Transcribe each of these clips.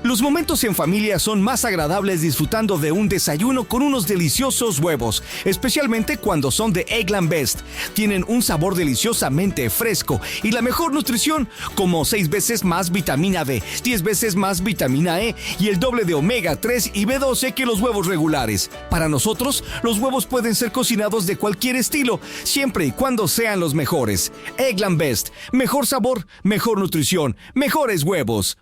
Los momentos en familia son más agradables disfrutando de un desayuno con unos deliciosos huevos, especialmente cuando son de Eggland Best. Tienen un sabor deliciosamente fresco y la mejor nutrición, como 6 veces más vitamina D, 10 veces más vitamina E y el doble de omega 3 y B12 que los huevos regulares. Para nosotros, los huevos pueden ser cocinados de cualquier estilo, siempre y cuando sean los mejores. Eggland Best, mejor sabor, mejor nutrición, mejores huevos.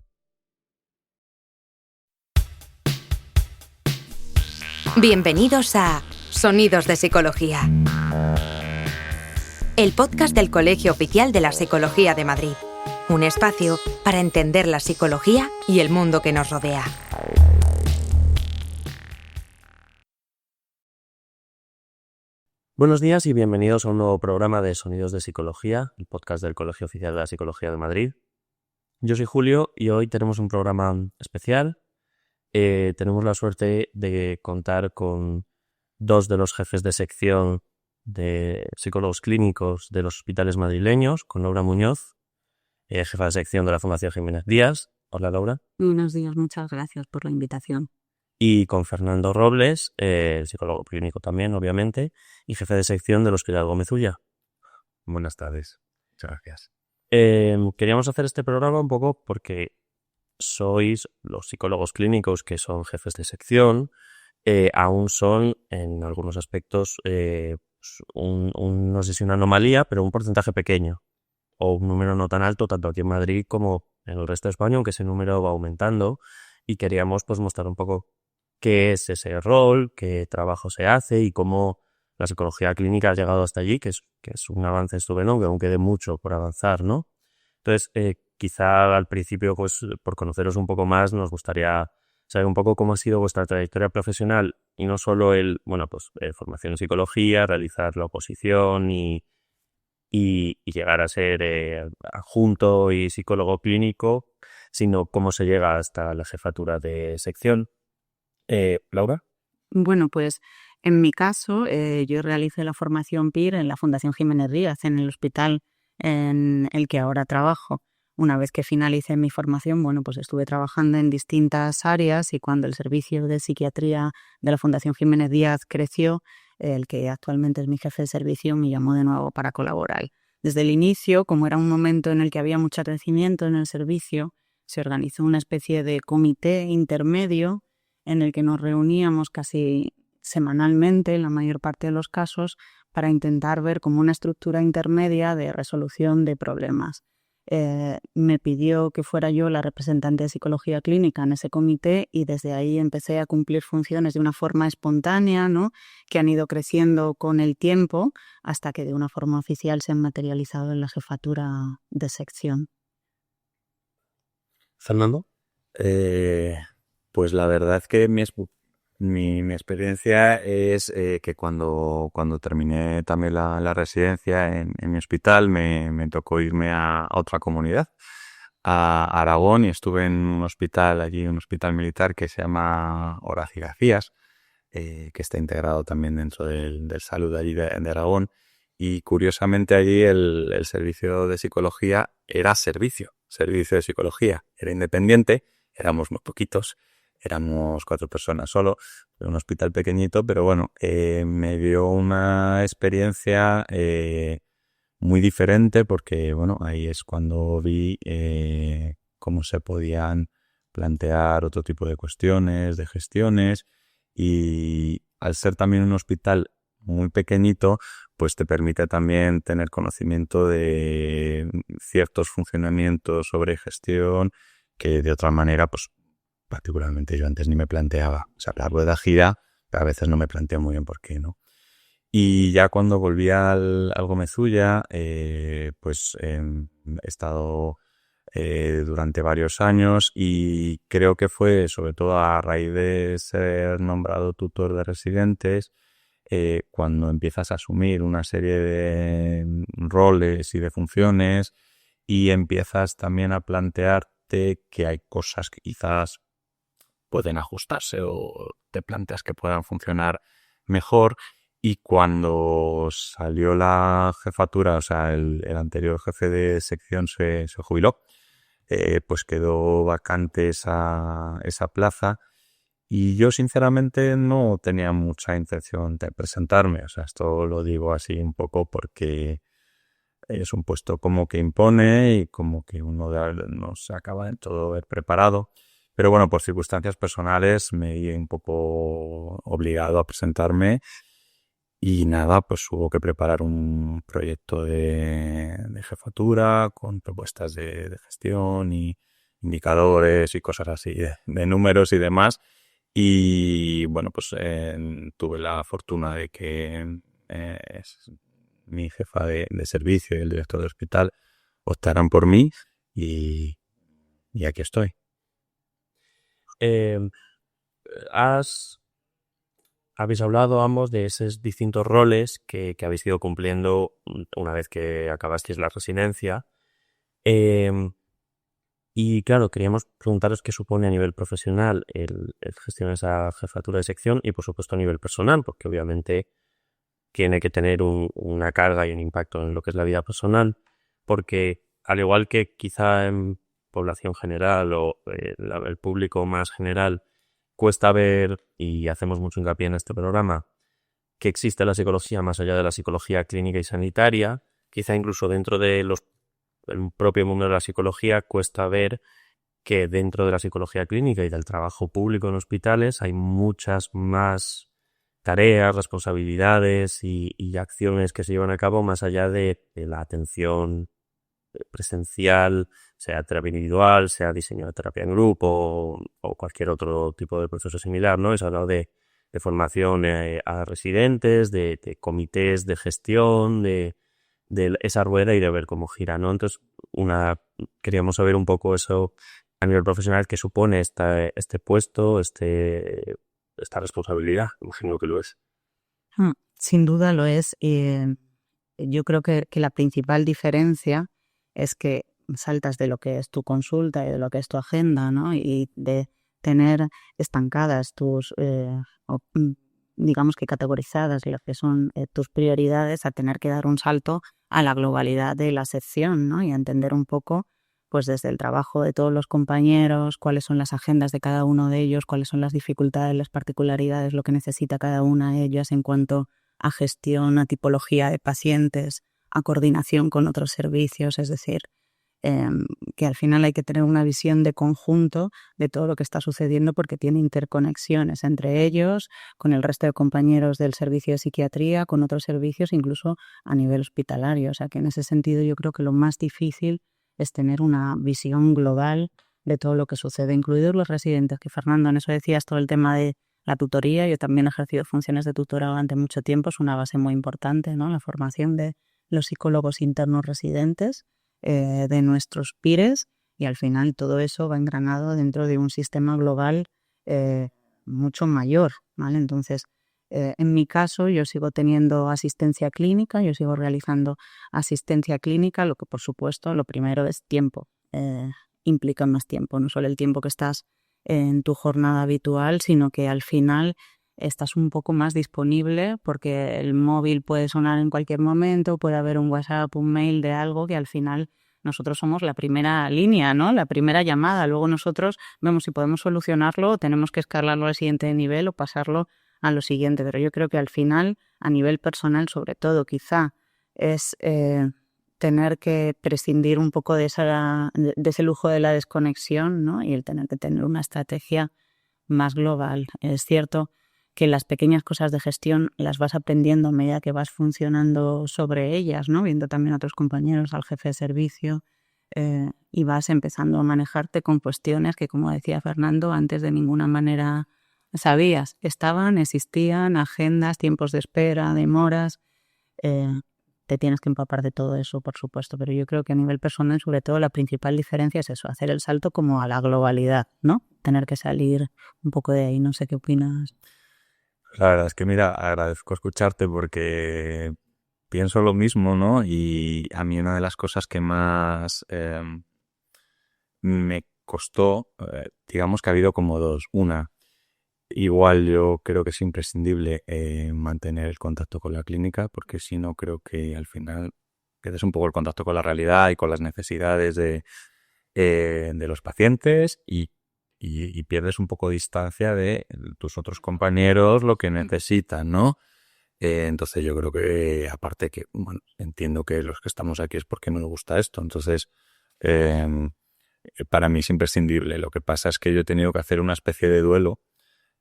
Bienvenidos a Sonidos de Psicología, el podcast del Colegio Oficial de la Psicología de Madrid. Un espacio para entender la psicología y el mundo que nos rodea. Buenos días y bienvenidos a un nuevo programa de Sonidos de Psicología, el podcast del Colegio Oficial de la Psicología de Madrid. Yo soy Julio y hoy tenemos un programa especial. Tenemos la suerte de contar con 2 de los jefes de sección de psicólogos clínicos de los hospitales madrileños, con Laura Muñoz, jefa de sección de la Fundación Jiménez Díaz. Hola, Laura. Buenos días, muchas gracias por la invitación. Y con Fernando Robles, psicólogo clínico también, obviamente, y jefe de sección del Hospital Gómez Ulla. Buenas tardes, muchas gracias. Queríamos hacer este programa un poco porque sois los psicólogos clínicos que son jefes de sección, aún son en algunos aspectos no sé si una anomalía, pero un porcentaje pequeño o un número no tan alto tanto aquí en Madrid como en el resto de España, aunque ese número va aumentando, y queríamos pues mostrar un poco qué es ese rol, qué trabajo se hace y cómo la psicología clínica ha llegado hasta allí, que es un avance estupendo, que aún quede mucho por avanzar, ¿no? Entonces, quizá al principio, pues por conoceros un poco más, nos gustaría saber un poco cómo ha sido vuestra trayectoria profesional y no solo formación en psicología, realizar la oposición y llegar a ser adjunto y psicólogo clínico, sino cómo se llega hasta la jefatura de sección. Laura. Bueno, pues en mi caso, yo realicé la formación PIR en la Fundación Jiménez Díaz, en el hospital en el que ahora trabajo. Una vez que finalicé mi formación, bueno, pues estuve trabajando en distintas áreas y cuando el servicio de psiquiatría de la Fundación Jiménez Díaz creció, el que actualmente es mi jefe de servicio me llamó de nuevo para colaborar. Desde el inicio, como era un momento en el que había mucho crecimiento en el servicio, se organizó una especie de comité intermedio en el que nos reuníamos casi semanalmente, en la mayor parte de los casos, para intentar ver como una estructura intermedia de resolución de problemas. Me pidió que fuera yo la representante de psicología clínica en ese comité y desde ahí empecé a cumplir funciones de una forma espontánea, ¿no?, que han ido creciendo con el tiempo hasta que de una forma oficial se han materializado en la jefatura de sección. Fernando. Pues la verdad es que mi experiencia es que cuando terminé también la residencia en mi hospital me tocó irme a otra comunidad, a Aragón, y estuve en un hospital allí, un hospital militar que se llama Horacio Garcías, que está integrado también dentro del salud allí de Aragón, y curiosamente allí el servicio de psicología era servicio de psicología, era independiente, éramos muy poquitos. Éramos 4 personas solo, un hospital pequeñito, pero bueno, me dio una experiencia muy diferente porque, bueno, ahí es cuando vi cómo se podían plantear otro tipo de cuestiones, de gestiones, y al ser también un hospital muy pequeñito, pues te permite también tener conocimiento de ciertos funcionamientos sobre gestión que de otra manera, pues particularmente yo antes ni me planteaba. O sea, la rueda gira, pero a veces no me planteo muy bien por qué, ¿no? Y ya cuando volví al Gómez Ulla, pues he estado durante varios años y creo que fue sobre todo a raíz de ser nombrado tutor de residentes, cuando empiezas a asumir una serie de roles y de funciones y empiezas también a plantearte que hay cosas que quizás pueden ajustarse o te planteas que puedan funcionar mejor. Y cuando salió la jefatura, o sea, el anterior jefe de sección se jubiló, pues quedó vacante esa plaza. Y yo sinceramente no tenía mucha intención de presentarme. O sea, esto lo digo así un poco porque es un puesto como que impone y como que uno no se acaba de todo ver preparado. Pero bueno, por circunstancias personales me vi un poco obligado a presentarme y nada, pues hubo que preparar un proyecto de jefatura con propuestas de gestión y indicadores y cosas así, de números y demás. Y bueno, pues tuve la fortuna de que mi jefa de servicio y el director del hospital optaran por mí y aquí estoy. Eh, Habéis hablado ambos de esos distintos roles que habéis ido cumpliendo una vez que acabasteis la residencia. Y claro, queríamos preguntaros qué supone a nivel profesional el gestionar esa jefatura de sección y por supuesto a nivel personal, porque obviamente tiene que tener una carga y un impacto en lo que es la vida personal, porque al igual que quizá en población general o el público más general cuesta ver, y hacemos mucho hincapié en este programa, que existe la psicología más allá de la psicología clínica y sanitaria, quizá incluso dentro de el propio mundo de la psicología cuesta ver que dentro de la psicología clínica y del trabajo público en hospitales hay muchas más tareas, responsabilidades y acciones que se llevan a cabo más allá de la atención presencial, sea terapia individual, sea diseño de terapia en grupo o cualquier otro tipo de proceso similar, ¿no? Es hablado de formación a residentes, de comités de gestión, de esa rueda y de ver cómo gira, ¿no? Entonces, queríamos saber un poco eso a nivel profesional, qué supone este puesto, esta responsabilidad, imagino que lo es. Sin duda lo es. Yo creo que la principal diferencia es que saltas de lo que es tu consulta y de lo que es tu agenda, ¿no? Y de tener estancadas digamos que categorizadas lo que son tus prioridades, a tener que dar un salto a la globalidad de la sección, ¿no? Y a entender un poco, pues desde el trabajo de todos los compañeros, cuáles son las agendas de cada uno de ellos, cuáles son las dificultades, las particularidades, lo que necesita cada una de ellas en cuanto a gestión, a tipología de pacientes, a coordinación con otros servicios, es decir, que al final hay que tener una visión de conjunto de todo lo que está sucediendo porque tiene interconexiones entre ellos, con el resto de compañeros del servicio de psiquiatría, con otros servicios, incluso a nivel hospitalario. O sea que en ese sentido yo creo que lo más difícil es tener una visión global de todo lo que sucede, incluidos los residentes, que Fernando, en eso decías todo el tema de la tutoría. Yo también he ejercido funciones de tutora durante mucho tiempo, es una base muy importante, ¿no? La formación de los psicólogos internos residentes, de nuestros peers, y al final todo eso va engranado dentro de un sistema global mucho mayor, ¿vale? Entonces, en mi caso, yo sigo teniendo asistencia clínica, yo sigo realizando asistencia clínica, lo que por supuesto lo primero es tiempo, implica más tiempo, no solo el tiempo que estás en tu jornada habitual, sino que al final estás un poco más disponible porque el móvil puede sonar en cualquier momento, puede haber un WhatsApp, un mail de algo que al final nosotros somos la primera línea, ¿no? La primera llamada. Luego nosotros vemos si podemos solucionarlo o tenemos que escalarlo al siguiente nivel o pasarlo a lo siguiente. Pero yo creo que al final, a nivel personal sobre todo, quizá es tener que prescindir un poco de ese lujo de la desconexión, ¿no? Y el tener que tener una estrategia más global. Es cierto que las pequeñas cosas de gestión las vas aprendiendo a medida que vas funcionando sobre ellas, ¿no? Viendo también a otros compañeros, al jefe de servicio, y vas empezando a manejarte con cuestiones que, como decía Fernando, antes de ninguna manera sabías. Existían agendas, tiempos de espera, demoras. Te tienes que empapar de todo eso, por supuesto, pero yo creo que a nivel personal, sobre todo, la principal diferencia es eso, hacer el salto como a la globalidad, ¿no? Tener que salir un poco de ahí. No sé qué opinas. La verdad es que, mira, agradezco escucharte porque pienso lo mismo, ¿no? Y a mí una de las cosas que más me costó, digamos que ha habido como dos. Una, igual yo creo que es imprescindible mantener el contacto con la clínica, porque si no creo que al final pierdes un poco el contacto con la realidad y con las necesidades de los pacientes y pierdes un poco de distancia de tus otros compañeros, lo que necesitan, ¿no? Entonces yo creo que, aparte que, bueno, entiendo que los que estamos aquí es porque nos gusta esto, entonces para mí es imprescindible. Lo que pasa es que yo he tenido que hacer una especie de duelo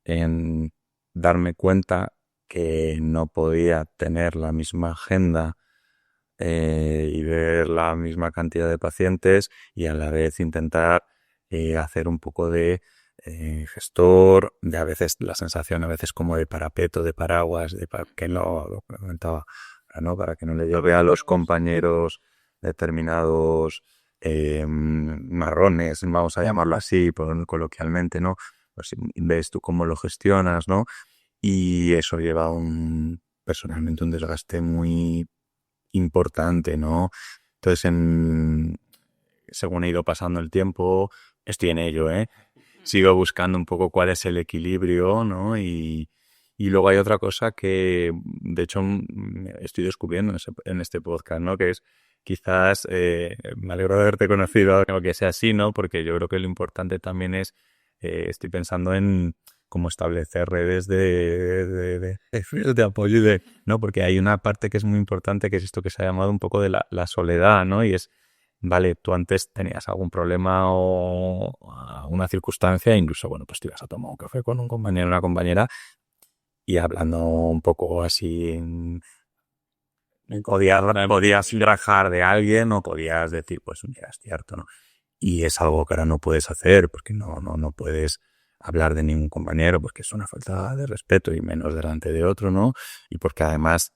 en darme cuenta que no podía tener la misma agenda y ver la misma cantidad de pacientes y a la vez intentar hacer un poco de gestor, de a veces la sensación a veces como de parapeto, de paraguas, que no, lo que comentaba, ¿no? Para que no le lleve a los compañeros determinados marrones, vamos a llamarlo así, coloquialmente, ¿no? Pues ves tú cómo lo gestionas, ¿no? Y eso lleva personalmente un desgaste muy importante, ¿no? Entonces, según he ido pasando el tiempo, estoy en ello, sigo buscando un poco cuál es el equilibrio, ¿no? Y luego hay otra cosa que, de hecho, estoy descubriendo en este podcast, ¿no? Que es, quizás, me alegro de haberte conocido, que sea así, ¿no? Porque yo creo que lo importante también es, estoy pensando en cómo establecer redes de apoyo ¿no? Porque hay una parte que es muy importante, que es esto que se ha llamado un poco de la soledad, ¿no? Y es, vale, tú antes tenías algún problema o una circunstancia, incluso, bueno, pues te ibas a tomar un café con un compañero o una compañera y hablando un poco así, podías rajar de alguien o podías decir, pues mira, es cierto, ¿no? Y es algo que ahora no puedes hacer porque no puedes hablar de ningún compañero porque es una falta de respeto y menos delante de otro, ¿no? Y porque además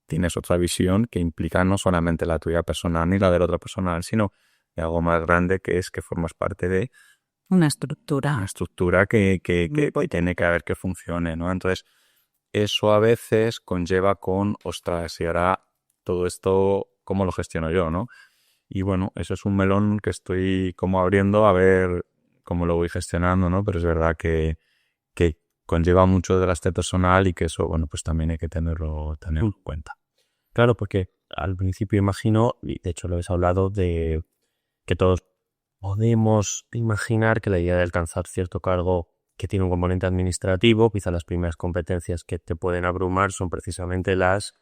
tienes otra visión que implica no solamente la tuya personal ni la de la otra personal, sino de algo más grande, que es que formas parte de una estructura que tiene que haber que funcione, ¿no? Entonces, eso a veces conlleva ostras, y ahora todo esto, ¿cómo lo gestiono yo, no? Y bueno, eso es un melón que estoy como abriendo a ver cómo lo voy gestionando, ¿no? Pero es verdad que conlleva mucho desgaste personal y que eso, bueno, pues también hay que tenerlo en cuenta. Claro, porque al principio imagino, y de hecho lo habéis hablado, de que todos podemos imaginar que la idea de alcanzar cierto cargo que tiene un componente administrativo, quizá las primeras competencias que te pueden abrumar son precisamente las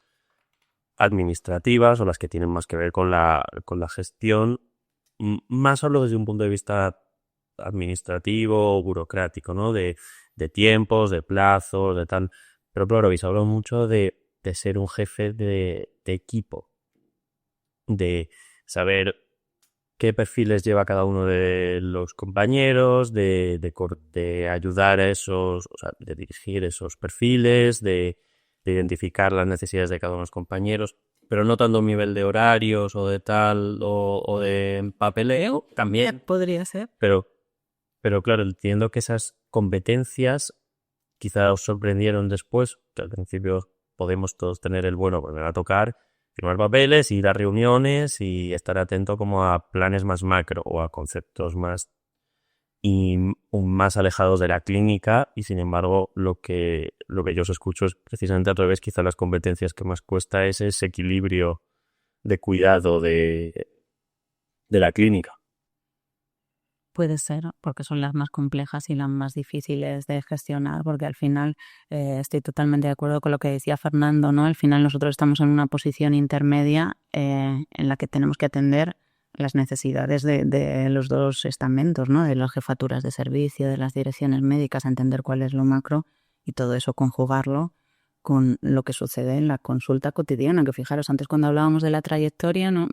administrativas o las que tienen más que ver con la gestión, más solo desde un punto de vista administrativo o burocrático, ¿no? De tiempos, de plazos, de tal. Pero claro, habéis hablado mucho de ser un jefe de equipo, de saber qué perfiles lleva cada uno de los compañeros, de ayudar a esos, o sea, de dirigir esos perfiles, de identificar las necesidades de cada uno de los compañeros, pero no tanto a nivel de horarios o de tal, o de papeleo, también. Podría ser. Pero claro, entiendo que esas competencias quizá os sorprendieron después, que al principio podemos todos tener el bueno, pues me va a tocar firmar papeles, ir a reuniones y estar atento como a planes más macro o a conceptos más más alejados de la clínica, y sin embargo lo que yo os escucho es precisamente al revés. Quizá las competencias que más cuesta es ese equilibrio de cuidado de la clínica. Puede ser, porque son las más complejas y las más difíciles de gestionar, porque al final estoy totalmente de acuerdo con lo que decía Fernando, ¿no? Al final nosotros estamos en una posición intermedia en la que tenemos que atender las necesidades de los dos estamentos, ¿no? De las jefaturas de servicio, de las direcciones médicas, entender cuál es lo macro y todo eso conjugarlo con lo que sucede en la consulta cotidiana. Que fijaros, antes cuando hablábamos de la trayectoria, ¿no?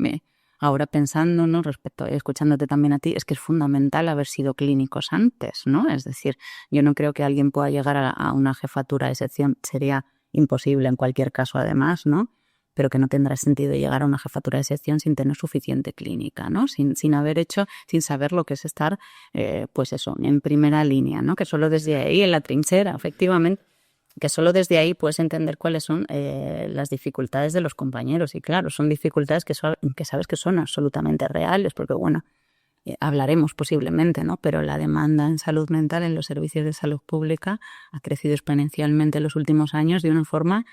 Ahora pensando, ¿no? Escuchándote también a ti, es que es fundamental haber sido clínicos antes, ¿no? Es decir, yo no creo que alguien pueda llegar a una jefatura de sección, sería imposible en cualquier caso además, ¿no? Pero que no tendrá sentido llegar a una jefatura de sección sin tener suficiente clínica, ¿no? Sin saber lo que es estar, pues eso, en primera línea, ¿no? Que solo desde ahí, en la trinchera, efectivamente, que solo desde ahí puedes entender cuáles son las dificultades de los compañeros. Y claro, son dificultades que sabes que son absolutamente reales, porque bueno, hablaremos posiblemente, ¿no? Pero la demanda en salud mental en los servicios de salud pública ha crecido exponencialmente en los últimos años de una forma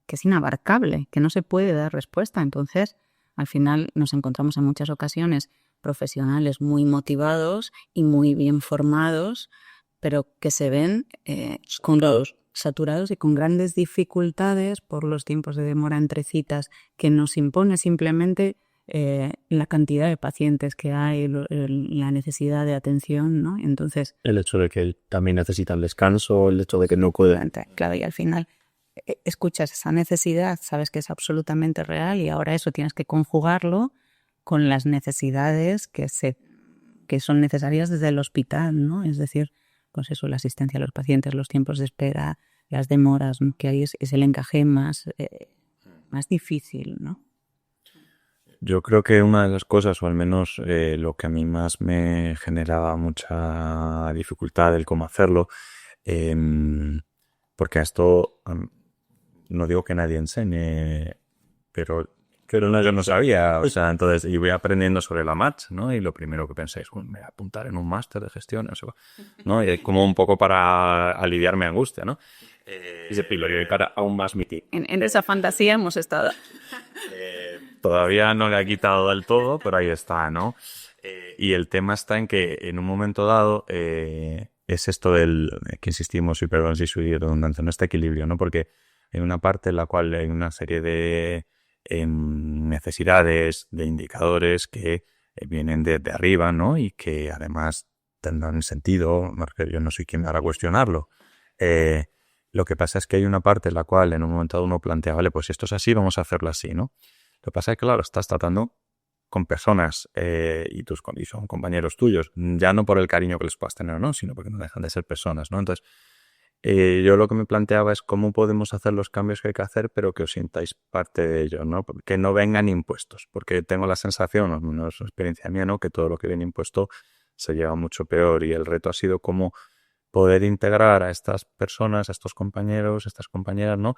que es inabarcable, que no se puede dar respuesta. Entonces, al final nos encontramos en muchas ocasiones profesionales muy motivados y muy bien formados, pero que se ven saturados y con grandes dificultades por los tiempos de demora entre citas que nos impone simplemente la cantidad de pacientes que hay, la necesidad de atención, ¿no? Entonces, El hecho de que también necesitan descanso, el hecho de que no pueden... claro, y al final escuchas esa necesidad, sabes que es absolutamente real y ahora eso tienes que conjugarlo con las necesidades que son necesarias desde el hospital, ¿no? Es decir, pues eso, la asistencia a los pacientes, los tiempos de espera, las demoras, ¿no? Que ahí es el encaje más difícil, ¿no? Yo creo que una de las cosas, o al menos lo que a mí más me generaba mucha dificultad el cómo hacerlo, porque a esto no digo que nadie enseñe, pero no, yo no sabía, o sea, entonces, y voy aprendiendo sobre la marcha, ¿no? Y lo primero que pensé es, me voy a apuntar en un máster de gestión, ¿no? Y como un poco para aliviar mi angustia, ¿no? Y se pilorio de cara aún más miti. En esa fantasía hemos estado. Todavía no le ha quitado del todo, pero ahí está, ¿no? Y el tema está en que en un momento dado es esto del que insistimos, y perdón si soy redundante, ¿no? Este equilibrio, ¿no? Porque en una parte en la cual hay una serie de necesidades, de indicadores que vienen de arriba, ¿no? Y que además tendrán sentido, yo no soy quien para cuestionarlo. Lo que pasa es que hay una parte en la cual en un momento dado uno plantea, vale, pues si esto es así, vamos a hacerlo así, ¿no? Lo que pasa es que, claro, estás tratando con personas y son compañeros tuyos, ya no por el cariño que les puedas tener o no, sino porque no dejan de ser personas, ¿no? Entonces, yo lo que me planteaba es cómo podemos hacer los cambios que hay que hacer, pero que os sintáis parte de ello, ¿no? Que no vengan impuestos, porque tengo la sensación, no es una experiencia mía, ¿no? Que todo lo que viene impuesto se lleva mucho peor, y el reto ha sido cómo poder integrar a estas personas, a estos compañeros, a estas compañeras, ¿no?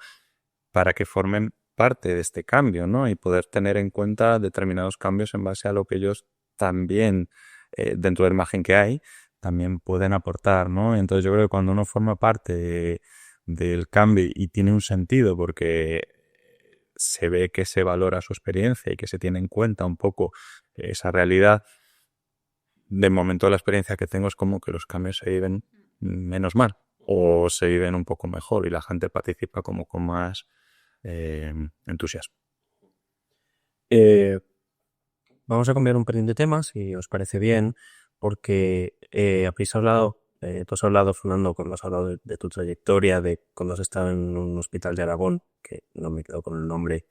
Para que formen parte de este cambio, ¿no? Y poder tener en cuenta determinados cambios en base a lo que ellos también, dentro del margen que hay, también pueden aportar, ¿no? Entonces yo creo que cuando uno forma parte del cambio y tiene un sentido porque se ve que se valora su experiencia y que se tiene en cuenta un poco esa realidad, de momento la experiencia que tengo es como que los cambios se viven menos mal o se viven un poco mejor y la gente participa como con más entusiasmo. Vamos a cambiar un pelín de tema, si os parece bien, porque habéis hablado, tú has hablado, Fernando, cuando has hablado de tu trayectoria, de cuando has estado en un hospital de Aragón, que no me quedo con el nombre.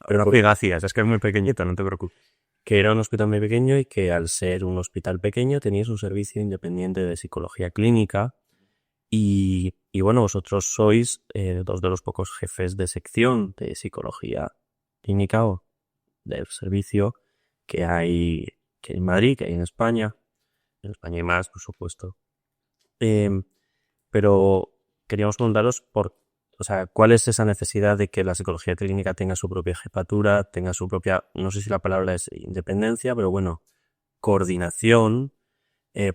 Pero gracias, es que es muy pequeñito, no te preocupes. Que era un hospital muy pequeño y que al ser un hospital pequeño teníais un servicio independiente de psicología clínica y bueno, vosotros sois dos de los pocos jefes de sección de psicología clínica o del servicio que hay en Madrid, que hay en España hay más, por supuesto. Pero queríamos preguntaros ¿cuál es esa necesidad de que la psicología clínica tenga su propia jefatura, tenga su propia, no sé si la palabra es independencia, pero bueno, coordinación,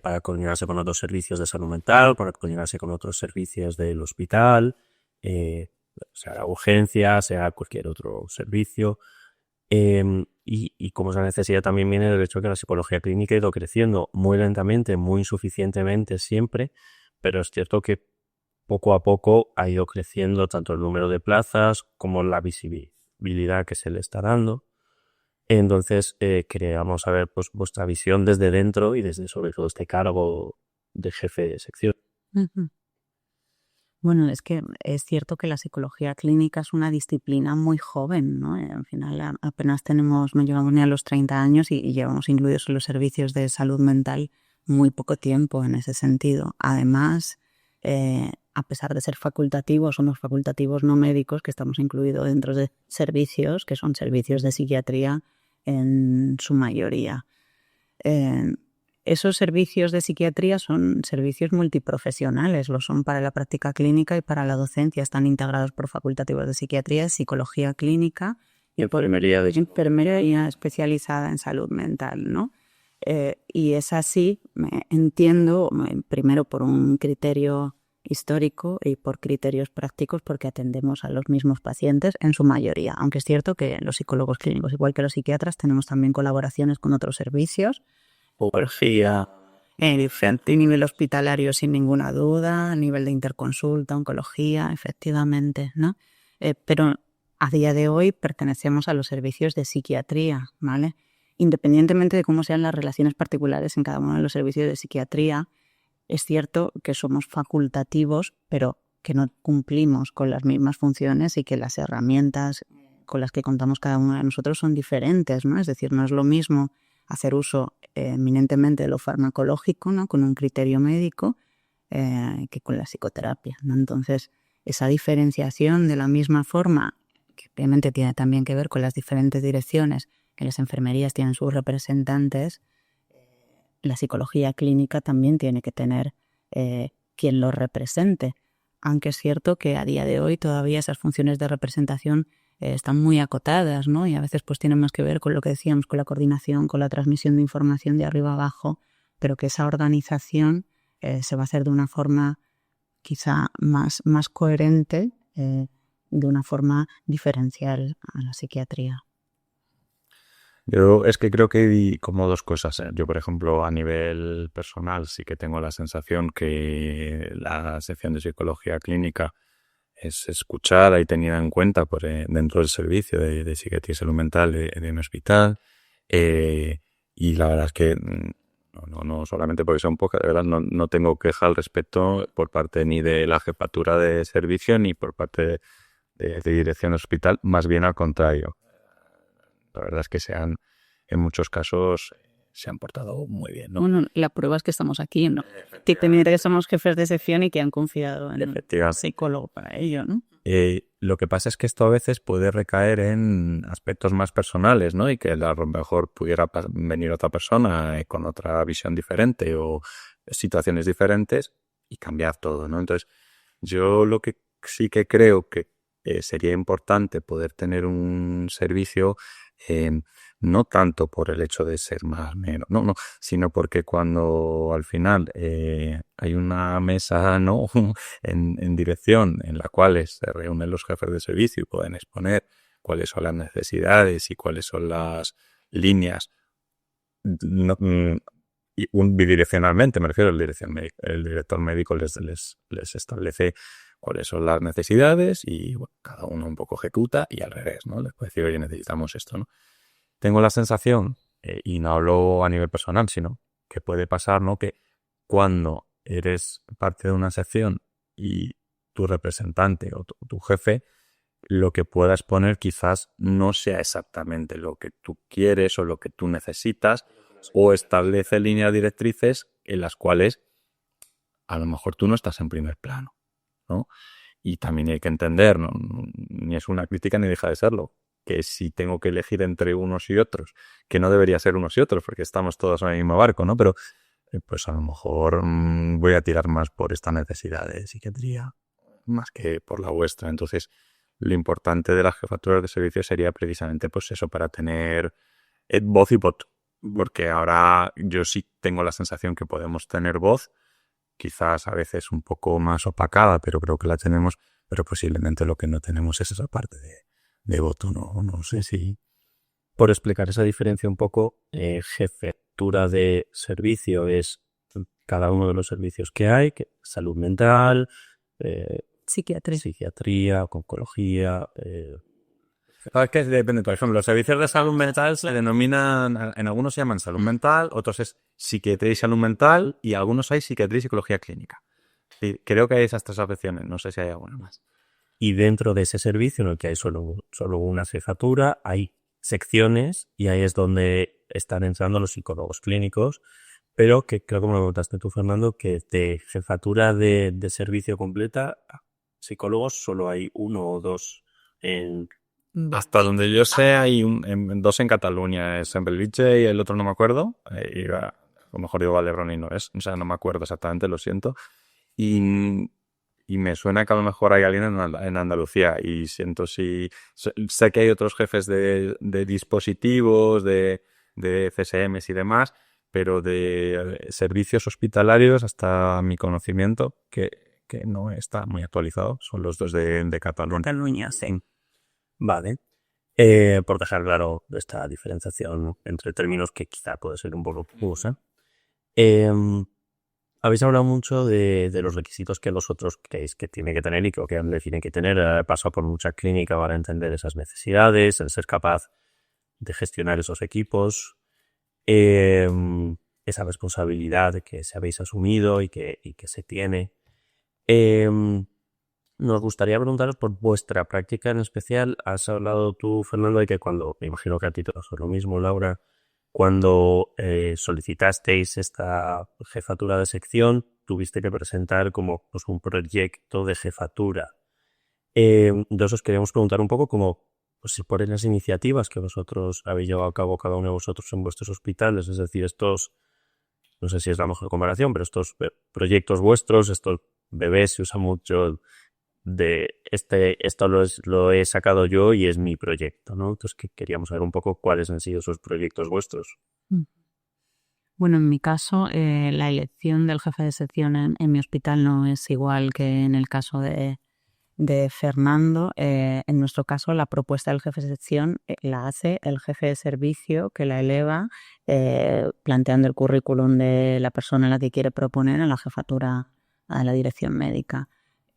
para coordinarse con otros servicios de salud mental, para coordinarse con otros servicios del hospital, sea urgencia, sea cualquier otro servicio. Y como esa necesidad también viene del hecho de que la psicología clínica ha ido creciendo muy lentamente, muy insuficientemente siempre, pero es cierto que poco a poco ha ido creciendo tanto el número de plazas como la visibilidad que se le está dando. Entonces queríamos saber pues vuestra visión desde dentro y desde sobre todo este cargo de jefe de sección. Uh-huh. Bueno, es que es cierto que la psicología clínica es una disciplina muy joven, ¿no? Al final apenas no llegamos ni a los 30 años y llevamos incluidos en los servicios de salud mental muy poco tiempo en ese sentido. Además, a pesar de ser facultativos, somos facultativos no médicos que estamos incluidos dentro de servicios que son servicios de psiquiatría en su mayoría. Esos servicios de psiquiatría son servicios multiprofesionales, lo son para la práctica clínica y para la docencia. Están integrados por facultativos de psiquiatría, psicología clínica y por enfermería especializada en salud mental, ¿no? Y es así, entiendo, primero por un criterio histórico y por criterios prácticos, porque atendemos a los mismos pacientes en su mayoría, aunque es cierto que los psicólogos clínicos, igual que los psiquiatras, tenemos también colaboraciones con otros servicios oncología, diferente nivel hospitalario sin ninguna duda, a nivel de interconsulta, oncología, efectivamente, ¿no? Pero a día de hoy pertenecemos a los servicios de psiquiatría, ¿vale? Independientemente de cómo sean las relaciones particulares en cada uno de los servicios de psiquiatría, es cierto que somos facultativos, pero que no cumplimos con las mismas funciones y que las herramientas con las que contamos cada uno de nosotros son diferentes, ¿no? Es decir, no es lo mismo hacer uso eminentemente de lo farmacológico, ¿no? Con un criterio médico, que con la psicoterapia, ¿no? Entonces, esa diferenciación de la misma forma, que obviamente tiene también que ver con las diferentes direcciones que las enfermerías tienen sus representantes, la psicología clínica también tiene que tener quien lo represente, aunque es cierto que a día de hoy todavía esas funciones de representación están muy acotadas, ¿no? Y a veces pues tienen más que ver con lo que decíamos, con la coordinación, con la transmisión de información de arriba a abajo, pero que esa organización se va a hacer de una forma quizá más coherente, de una forma diferencial a la psiquiatría. Yo es que creo que hay como dos cosas. Yo, por ejemplo, a nivel personal sí que tengo la sensación que la sección de psicología clínica es escuchada y tenida en cuenta dentro del servicio de psiquiatría y salud mental de mi hospital. Y la verdad es que no solamente porque son pocas, de verdad no tengo queja al respecto por parte ni de la jefatura de servicio ni por parte de dirección del hospital, más bien al contrario. La verdad es que en muchos casos se han portado muy bien, ¿no? Bueno, la prueba es que estamos aquí, ¿no? Que somos jefes de sección y que han confiado en un psicólogo para ello, ¿no? Lo que pasa es que esto a veces puede recaer en aspectos más personales, ¿no? Y que a lo mejor pudiera venir otra persona con otra visión diferente o situaciones diferentes y cambiar todo, ¿no? Entonces, yo lo que sí que creo que sería importante poder tener un servicio no tanto por el hecho de ser más o menos, no, sino porque cuando al final hay una mesa, ¿no? en dirección en la cual se reúnen los jefes de servicio y pueden exponer cuáles son las necesidades y cuáles son las líneas, y bidireccionalmente, me refiero, el director médico les establece cuáles son las necesidades y bueno, cada uno un poco ejecuta y al revés, ¿no? Les puede decir, oye, necesitamos esto, ¿no? Tengo la sensación, y no hablo a nivel personal, sino que puede pasar, ¿no? Que cuando eres parte de una sección y tu representante o tu jefe, lo que puedas poner quizás no sea exactamente lo que tú quieres o lo que tú necesitas, o establece líneas directrices en las cuales a lo mejor tú no estás en primer plano, ¿no? Y también hay que entender, ¿no? Ni es una crítica ni deja de serlo, que si tengo que elegir entre unos y otros, que no debería ser unos y otros, porque estamos todos en el mismo barco, ¿no? Pero pues a lo mejor voy a tirar más por esta necesidad de psiquiatría, más que por la vuestra. Entonces, lo importante de las jefaturas de servicio sería precisamente pues eso, para tener voz y voto. Porque ahora yo sí tengo la sensación que podemos tener voz, quizás a veces un poco más opacada, pero creo que la tenemos, pero posiblemente lo que no tenemos es esa parte de voto, no sé si... Por explicar esa diferencia un poco, jefatura de servicio es cada uno de los servicios que hay, que salud mental, psiquiatría, oncología... Es que depende, por ejemplo, los servicios de salud mental se denominan, en algunos se llaman salud mental, otros es psiquiatría y salud mental, y algunos hay psiquiatría y psicología clínica. Sí, creo que hay esas tres opciones, no sé si hay alguna más. Y dentro de ese servicio, en el que hay solo una jefatura, hay secciones y ahí es donde están entrando los psicólogos clínicos, pero que creo que me lo contaste tú, Fernando, que de jefatura de servicio completa, psicólogos solo hay uno o dos en... Hasta donde yo sé hay dos en Cataluña, es en Bellvitge y el otro no me acuerdo, a lo mejor digo Valdebrón y no es, o sea, no me acuerdo exactamente, lo siento, y me suena que a lo mejor hay alguien en Andalucía y siento sé que hay otros jefes de dispositivos, de CSMs y demás, pero de servicios hospitalarios, hasta mi conocimiento, que no está muy actualizado, son los dos de Cataluña. Cataluña, sí. Vale. Por dejar claro esta diferenciación entre términos que quizá puede ser un poco confusa. Habéis hablado mucho de los requisitos que vosotros creéis que tiene que tener y que le tiene que tener. He pasado por mucha clínica para entender esas necesidades, el ser capaz de gestionar esos equipos, esa responsabilidad que se habéis asumido y que se tiene. Nos gustaría preguntaros por vuestra práctica en especial. Has hablado tú, Fernando, de que cuando, me imagino que a ti te pasó lo mismo, Laura, cuando solicitasteis esta jefatura de sección, tuviste que presentar como pues, un proyecto de jefatura. Entonces os queríamos preguntar un poco como pues, si por las iniciativas que vosotros habéis llevado a cabo cada uno de vosotros en vuestros hospitales, es decir, estos, no sé si es la mejor comparación, pero estos proyectos vuestros, estos bebés, se usa mucho de esto lo he sacado yo y es mi proyecto, ¿no? Entonces queríamos saber un poco cuáles han sido esos proyectos vuestros. Bueno, en mi caso, la elección del jefe de sección en mi hospital no es igual que en el caso de Fernando. En nuestro caso, la propuesta del jefe de sección la hace el jefe de servicio, que la eleva planteando el currículum de la persona a la que quiere proponer a la jefatura, a la dirección médica.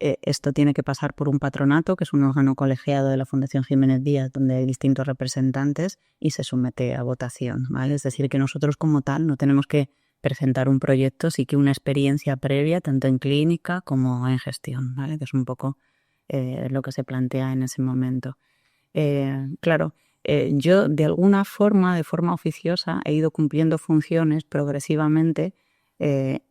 Esto tiene que pasar por un patronato, que es un órgano colegiado de la Fundación Jiménez Díaz, donde hay distintos representantes y se somete a votación, ¿vale? Es decir, que nosotros como tal no tenemos que presentar un proyecto, sí que una experiencia previa, tanto en clínica como en gestión, ¿vale? Que es un poco lo que se plantea en ese momento. Claro, yo de alguna forma, de forma oficiosa, he ido cumpliendo funciones progresivamente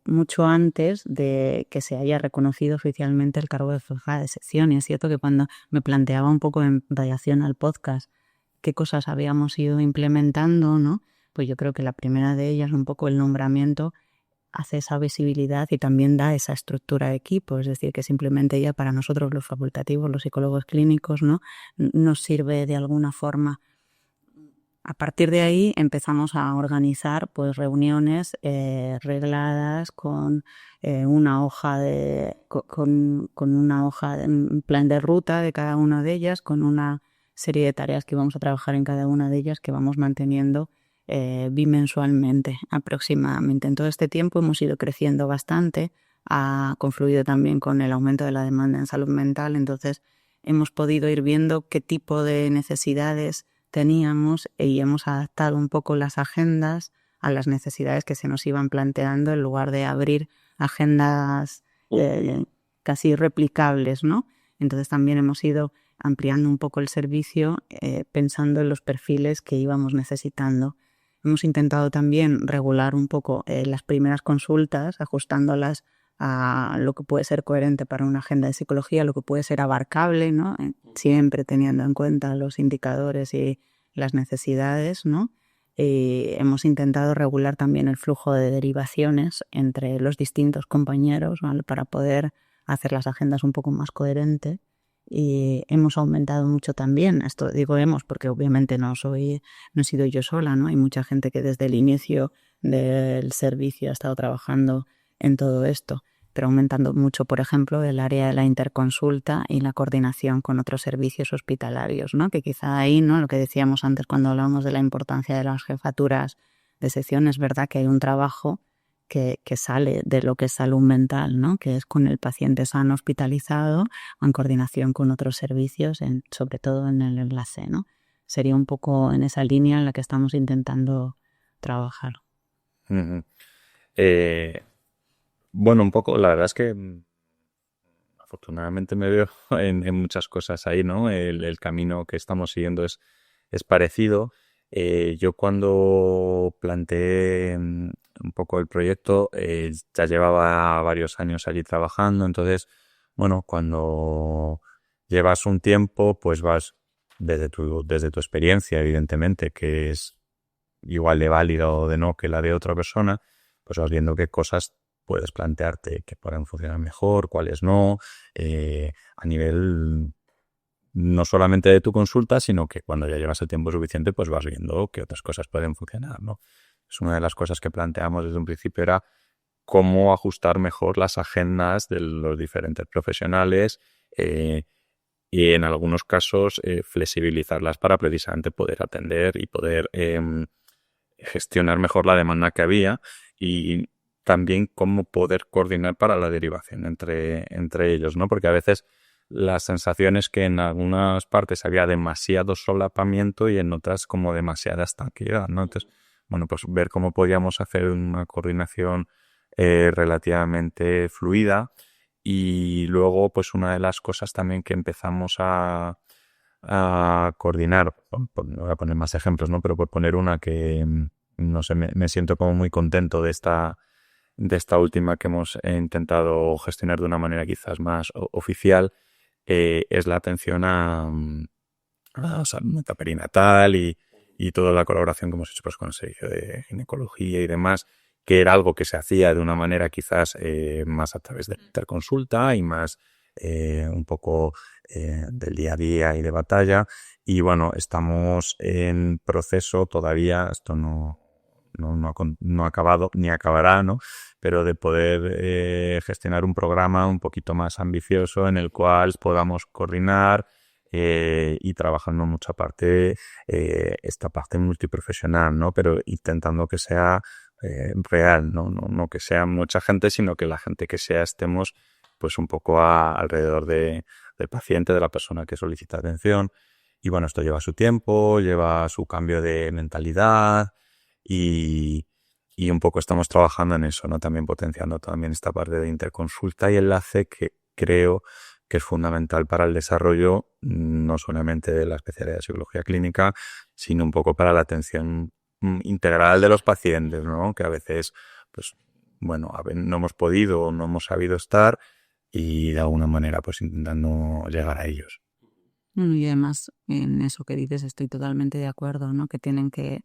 mucho antes de que se haya reconocido oficialmente el cargo de jefa de sección. Y es cierto que cuando me planteaba un poco en relación al podcast qué cosas habíamos ido implementando, ¿no? Pues yo creo que la primera de ellas, un poco el nombramiento, hace esa visibilidad y también da esa estructura de equipo. Es decir, que simplemente ya para nosotros los facultativos, los psicólogos clínicos, ¿no? Nos sirve de alguna forma. A partir de ahí empezamos a organizar pues reuniones regladas con una hoja con una hoja en plan de ruta de cada una de ellas, con una serie de tareas que vamos a trabajar en cada una de ellas que vamos manteniendo bimensualmente aproximadamente. En todo este tiempo hemos ido creciendo bastante, ha confluido también con el aumento de la demanda en salud mental, entonces hemos podido ir viendo qué tipo de necesidades teníamos y hemos adaptado un poco las agendas a las necesidades que se nos iban planteando en lugar de abrir agendas casi replicables, ¿no? Entonces también hemos ido ampliando un poco el servicio pensando en los perfiles que íbamos necesitando. Hemos intentado también regular un poco las primeras consultas, ajustándolas a lo que puede ser coherente para una agenda de psicología, lo que puede ser abarcable, ¿no? Siempre teniendo en cuenta los indicadores y las necesidades, ¿no? Hemos intentado regular también el flujo de derivaciones entre los distintos compañeros, ¿vale? Para poder hacer las agendas un poco más coherentes. Y hemos aumentado mucho también, esto digo hemos porque obviamente no he sido yo sola, ¿no? Hay mucha gente que desde el inicio del servicio ha estado trabajando en todo esto, pero aumentando mucho, por ejemplo, el área de la interconsulta y la coordinación con otros servicios hospitalarios, ¿no? Que quizá ahí, ¿no? Lo que decíamos antes cuando hablábamos de la importancia de las jefaturas de sección, es verdad que hay un trabajo que sale de lo que es salud mental, ¿no? Que es con el paciente sano hospitalizado o en coordinación con otros servicios, sobre todo en el enlace, ¿no? Sería un poco en esa línea en la que estamos intentando trabajar. Uh-huh. Bueno, un poco, la verdad es que afortunadamente me veo en muchas cosas ahí, ¿no? El camino que estamos siguiendo es parecido. Yo cuando planteé un poco el proyecto, ya llevaba varios años allí trabajando, entonces, bueno, cuando llevas un tiempo, pues vas desde tu experiencia, evidentemente, que es igual de válida o de no que la de otra persona, pues vas viendo qué cosas puedes plantearte que puedan funcionar mejor, cuáles no, a nivel no solamente de tu consulta, sino que cuando ya llevas el tiempo suficiente, pues vas viendo qué otras cosas pueden funcionar, ¿no? Es una de las cosas que planteamos desde un principio, era cómo ajustar mejor las agendas de los diferentes profesionales y en algunos casos flexibilizarlas para precisamente poder atender y poder gestionar mejor la demanda que había. Y también cómo poder coordinar para la derivación entre ellos, ¿no? Porque a veces la sensación es que en algunas partes había demasiado solapamiento y en otras como demasiada estanqueidad, ¿no? Entonces, bueno, pues ver cómo podíamos hacer una coordinación relativamente fluida. Y luego, pues una de las cosas también que empezamos a coordinar, no voy a poner más ejemplos, ¿no? Pero por poner una que, no sé, me siento como muy contento de esta última que hemos intentado gestionar de una manera quizás más oficial, es la atención a salud perinatal y toda la colaboración que hemos hecho pues, con el servicio de ginecología y demás, que era algo que se hacía de una manera quizás más a través de la interconsulta y más un poco del día a día y de batalla. Y bueno, estamos en proceso todavía, esto no ha acabado ni acabará, ¿no? Pero de poder gestionar un programa un poquito más ambicioso en el cual podamos coordinar y trabajando mucha parte, esta parte multiprofesional, ¿no? Pero intentando que sea real, no que sea mucha gente, sino que la gente que sea estemos pues un poco alrededor del paciente, de la persona que solicita atención. Y bueno, esto lleva su tiempo, lleva su cambio de mentalidad y un poco estamos trabajando en eso, ¿no? También potenciando también esta parte de interconsulta y enlace que creo que es fundamental para el desarrollo no solamente de la especialidad de psicología clínica, sino un poco para la atención integral de los pacientes, ¿no? Que a veces, pues, bueno, no hemos podido o no hemos sabido estar y de alguna manera, pues, intentando llegar a ellos. Y además, en eso que dices estoy totalmente de acuerdo, ¿no? Que tienen que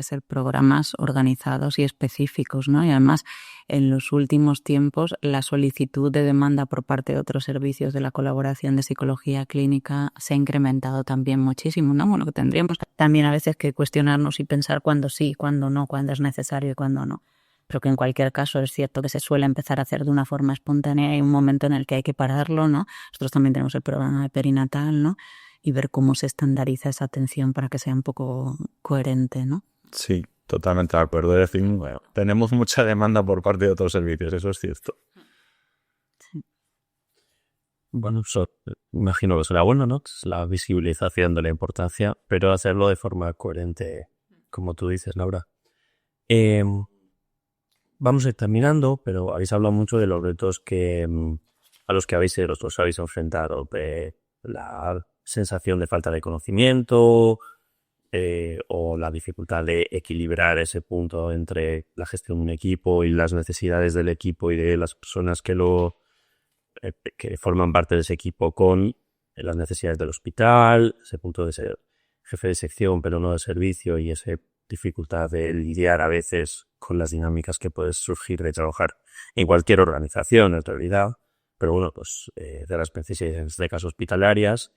ser programas organizados y específicos, ¿no? Y además, en los últimos tiempos, la solicitud de demanda por parte de otros servicios de la colaboración de psicología clínica se ha incrementado también muchísimo, ¿no? Bueno, que tendríamos también a veces que cuestionarnos y pensar cuándo sí, cuándo no, cuándo es necesario y cuándo no. Pero que en cualquier caso es cierto que se suele empezar a hacer de una forma espontánea y hay un momento en el que hay que pararlo, ¿no? Nosotros también tenemos el programa de perinatal, ¿no? Y ver cómo se estandariza esa atención para que sea un poco coherente, ¿no? Sí, totalmente de acuerdo. Es decir, bueno, tenemos mucha demanda por parte de otros servicios, eso es cierto. Sí. Bueno, eso imagino que será bueno, ¿no? Es la visibilización de la importancia, pero hacerlo de forma coherente, como tú dices, Laura. Vamos a ir terminando, pero habéis hablado mucho de los retos a los que os habéis enfrentado, de la sensación de falta de conocimiento o la dificultad de equilibrar ese punto entre la gestión de un equipo y las necesidades del equipo y de las personas que forman parte de ese equipo con las necesidades del hospital, ese punto de ser jefe de sección pero no de servicio y esa dificultad de lidiar a veces con las dinámicas que pueden surgir de trabajar en cualquier organización en realidad, pero bueno, pues de las especialidades de casos hospitalarias,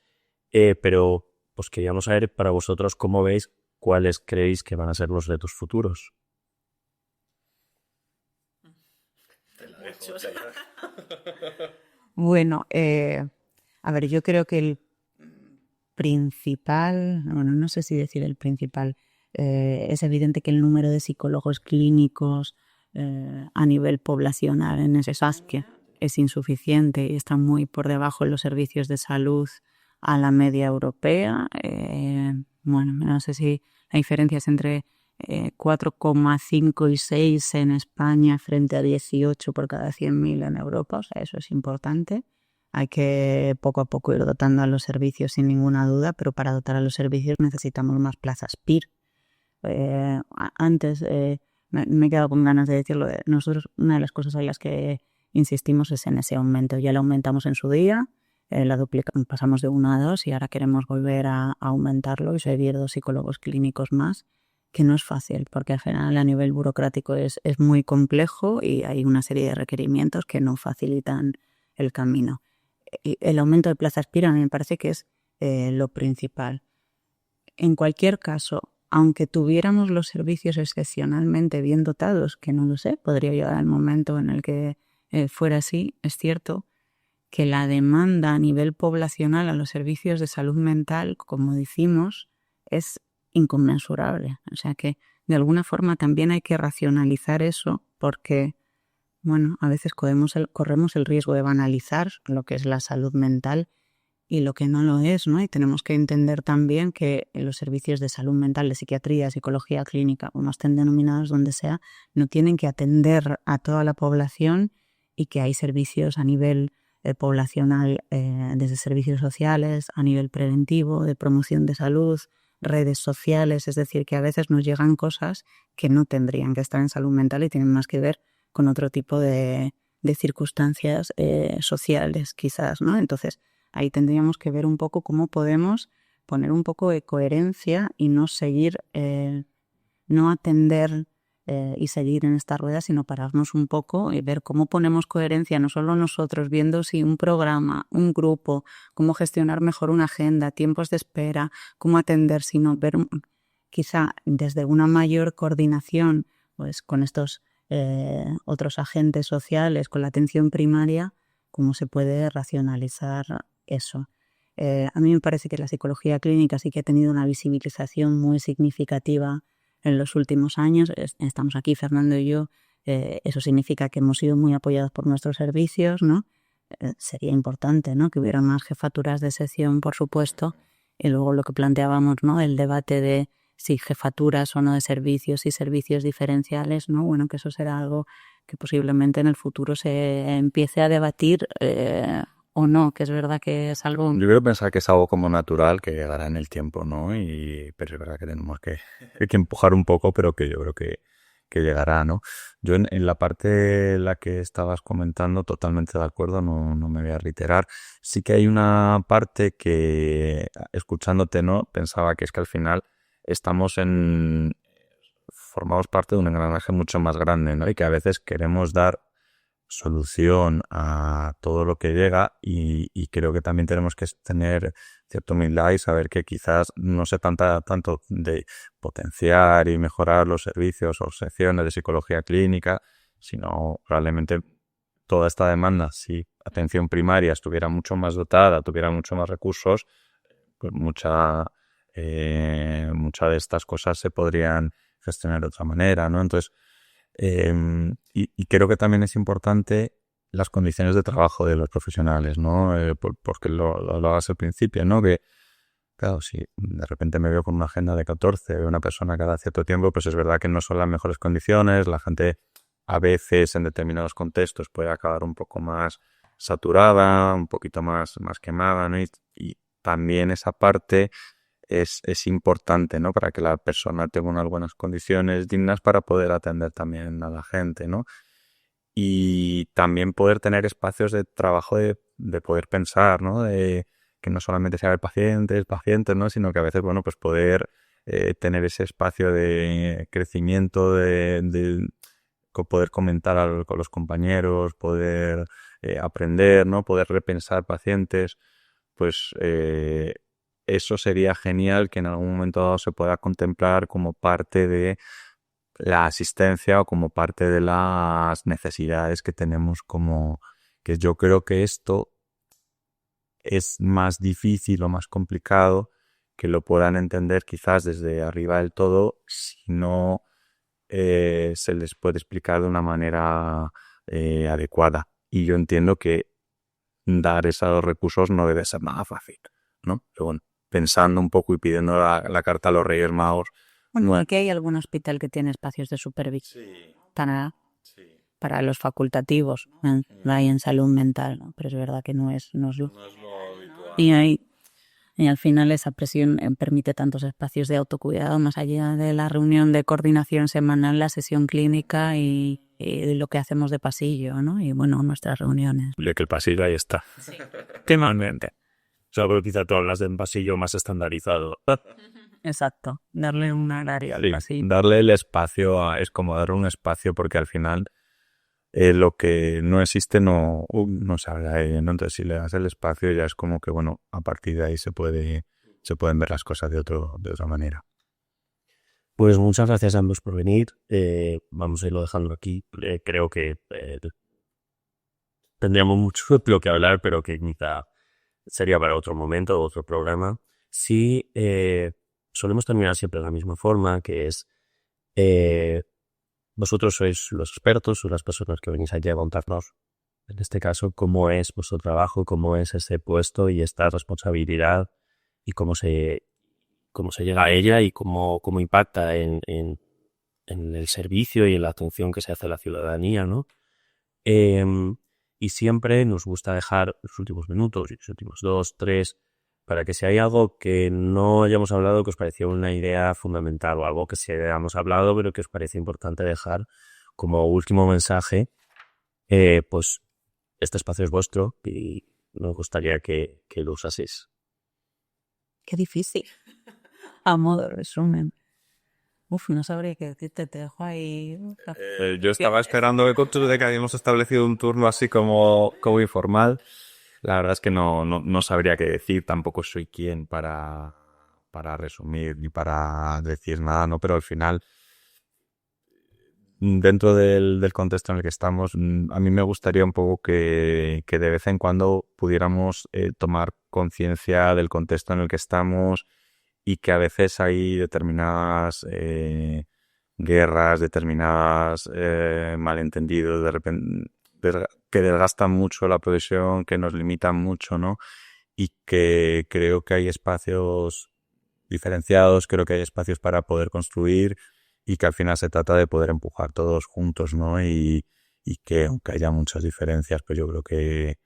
pero pues queríamos saber para vosotros cómo veis, cuáles creéis que van a ser los retos futuros. Bueno, a ver, yo creo que el principal, bueno, no sé si decir el principal, es evidente que el número de psicólogos clínicos a nivel poblacional en ese SASC es insuficiente y está muy por debajo de los servicios de salud a la media europea. Bueno, no sé si la diferencia es entre 4,5 y 6 en España frente a 18 por cada 100.000 en Europa, o sea, eso es importante. Hay que poco a poco ir dotando a los servicios sin ninguna duda, pero para dotar a los servicios necesitamos más plazas PIR. Antes me he quedado con ganas de decirlo. Nosotros una de las cosas en las que insistimos es en ese aumento. Ya lo aumentamos en su día, la duplicamos, pasamos de 1 a 2 y ahora queremos volver a aumentarlo y seguir 2 psicólogos clínicos más, que no es fácil porque al final a nivel burocrático es muy complejo y hay una serie de requerimientos que no facilitan el camino. El aumento de plazas PIR a mí me parece que es lo principal. En cualquier caso, aunque tuviéramos los servicios excepcionalmente bien dotados, que no lo sé, podría llegar el momento en el que fuera así, es cierto que la demanda a nivel poblacional a los servicios de salud mental, como decimos, es inconmensurable. O sea que de alguna forma también hay que racionalizar eso porque bueno, a veces corremos el riesgo de banalizar lo que es la salud mental y lo que no lo es, ¿no? Y tenemos que entender también que los servicios de salud mental, de psiquiatría, psicología clínica, como estén denominados donde sea, no tienen que atender a toda la población y que hay servicios a nivel poblacional, desde servicios sociales, a nivel preventivo, de promoción de salud, redes sociales, es decir, que a veces nos llegan cosas que no tendrían que estar en salud mental y tienen más que ver con otro tipo de circunstancias sociales, quizás, ¿no? Entonces, ahí tendríamos que ver un poco cómo podemos poner un poco de coherencia y no seguir, no atender y seguir en esta rueda, sino pararnos un poco y ver cómo ponemos coherencia, no solo nosotros, viendo si un programa, un grupo, cómo gestionar mejor una agenda, tiempos de espera, cómo atender, sino ver quizá desde una mayor coordinación pues con estos otros agentes sociales, con la atención primaria, cómo se puede racionalizar eso. A mí me parece que la psicología clínica sí que ha tenido una visibilización muy significativa en los últimos años. Estamos aquí, Fernando y yo, eso significa que hemos sido muy apoyados por nuestros servicios, ¿no? Sería importante, ¿no?, que hubiera más jefaturas de sección, por supuesto, y luego lo que planteábamos, ¿no?, el debate de si jefaturas o no de servicios y servicios diferenciales, ¿no? Bueno, que eso será algo que posiblemente en el futuro se empiece a debatir o no, que es verdad que es algo... Yo quiero pensar que es algo como natural, que llegará en el tiempo, ¿no? Pero es verdad que tenemos que empujar un poco, pero que yo creo que llegará, ¿no? Yo en la parte en la que estabas comentando, totalmente de acuerdo, no me voy a reiterar. Sí que hay una parte que, escuchándote, ¿no?, pensaba que es que al final formamos parte de un engranaje mucho más grande, ¿no? Y que a veces queremos dar solución a todo lo que llega y creo que también tenemos que tener cierta humildad y saber que quizás no se trata tanto de potenciar y mejorar los servicios o secciones de psicología clínica, sino probablemente toda esta demanda, si atención primaria estuviera mucho más dotada, tuviera mucho más recursos, pues mucha de estas cosas se podrían gestionar de otra manera, ¿no? Entonces, y creo que también es importante las condiciones de trabajo de los profesionales, ¿no? Porque lo hagas al principio, ¿no? Que, claro, si de repente me veo con una agenda de 14, veo una persona cada cierto tiempo, pues es verdad que no son las mejores condiciones, la gente a veces en determinados contextos puede acabar un poco más saturada, un poquito más quemada, ¿no? Y también esa parte es importante, ¿no?, para que la persona tenga unas buenas condiciones dignas para poder atender también a la gente, ¿no? Y también poder tener espacios de trabajo de poder pensar, ¿no? De que no solamente sea el pacientes, ¿no?, sino que a veces, bueno, pues poder tener ese espacio de crecimiento, de poder comentar con los compañeros, poder aprender, ¿no?, poder repensar pacientes, pues eso sería genial que en algún momento dado se pueda contemplar como parte de la asistencia o como parte de las necesidades que tenemos que yo creo que esto es más difícil o más complicado que lo puedan entender quizás desde arriba del todo si no se les puede explicar de una manera adecuada. Y yo entiendo que dar esos recursos no debe ser nada fácil, ¿no? Pero bueno, pensando un poco y pidiendo la carta a los Reyes Magos. Bueno, aquí hay algún hospital que tiene espacios de supervisión para los facultativos, hay en salud mental, ¿no? Pero es verdad que no es lo habitual. Y al final esa presión permite tantos espacios de autocuidado, más allá de la reunión de coordinación semanal, la sesión clínica y lo que hacemos de pasillo, ¿no? Y bueno, nuestras reuniones. Que el pasillo ahí está. Sí. Finalmente. O sea, pero quizá tú hablas de un pasillo más estandarizado. Exacto, darle un área al pasillo. Darle el espacio es como dar un espacio porque al final lo que no existe no se habla de ello, ¿no? Entonces si le das el espacio ya es como que, bueno, a partir de ahí se pueden ver las cosas de otra manera. Pues muchas gracias a ambos por venir. Vamos a irlo dejando aquí. Creo que tendríamos mucho lo que hablar, pero que quizá sería para otro momento, otro programa. Sí, solemos terminar siempre de la misma forma, que es vosotros sois los expertos, sois las personas que venís aquí a contarnos, en este caso, cómo es vuestro trabajo, cómo es ese puesto y esta responsabilidad y cómo se llega a ella y cómo impacta en el servicio y en la atención que se hace a la ciudadanía, ¿no? Y siempre nos gusta dejar los últimos minutos, los últimos 2, 3, para que si hay algo que no hayamos hablado que os parecía una idea fundamental o algo que sí hayamos hablado pero que os parece importante dejar como último mensaje, pues este espacio es vuestro y nos gustaría que lo usaseis. Qué difícil. A modo de resumen. No sabría qué decirte, te dejo ahí. Yo estaba esperando de que habíamos establecido un turno así como informal. La verdad es que no sabría qué decir, tampoco soy quien para resumir ni para decir nada, ¿no? Pero al final, dentro del contexto en el que estamos, a mí me gustaría un poco que de vez en cuando pudiéramos tomar conciencia del contexto en el que estamos y que a veces hay determinadas guerras, determinadas malentendidos, de repente que desgastan mucho la profesión, que nos limitan mucho, ¿no? Y que creo que hay espacios diferenciados, creo que hay espacios para poder construir y que al final se trata de poder empujar todos juntos, ¿no? Y que aunque haya muchas diferencias, pues yo creo que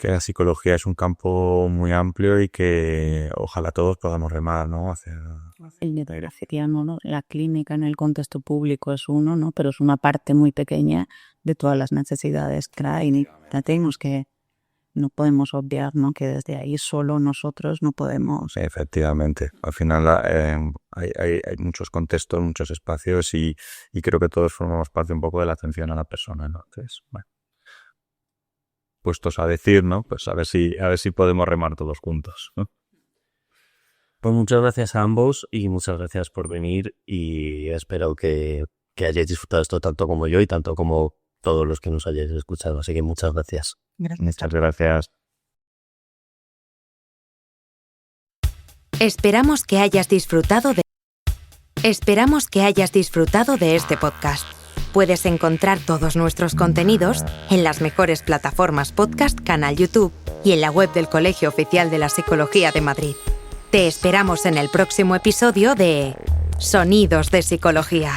la psicología es un campo muy amplio y que ojalá todos podamos remar, ¿no? ¿No? La clínica en el contexto público es uno, ¿no? Pero es una parte muy pequeña de todas las necesidades que hay. Tenemos que no podemos obviar, ¿no? Que desde ahí solo nosotros no podemos. Efectivamente. Al final hay muchos contextos, muchos espacios y creo que todos formamos parte un poco de la atención a la persona, ¿no? Entonces, bueno, puestos a decir, ¿no? Pues a ver si podemos remar todos juntos, ¿no? Pues muchas gracias a ambos y muchas gracias por venir y espero que hayáis disfrutado esto tanto como yo y tanto como todos los que nos hayáis escuchado. Así que muchas gracias. Muchas gracias. Esperamos que hayas disfrutado de este podcast. Puedes encontrar todos nuestros contenidos en las mejores plataformas podcast, canal YouTube y en la web del Colegio Oficial de la Psicología de Madrid. Te esperamos en el próximo episodio de Sonidos de Psicología.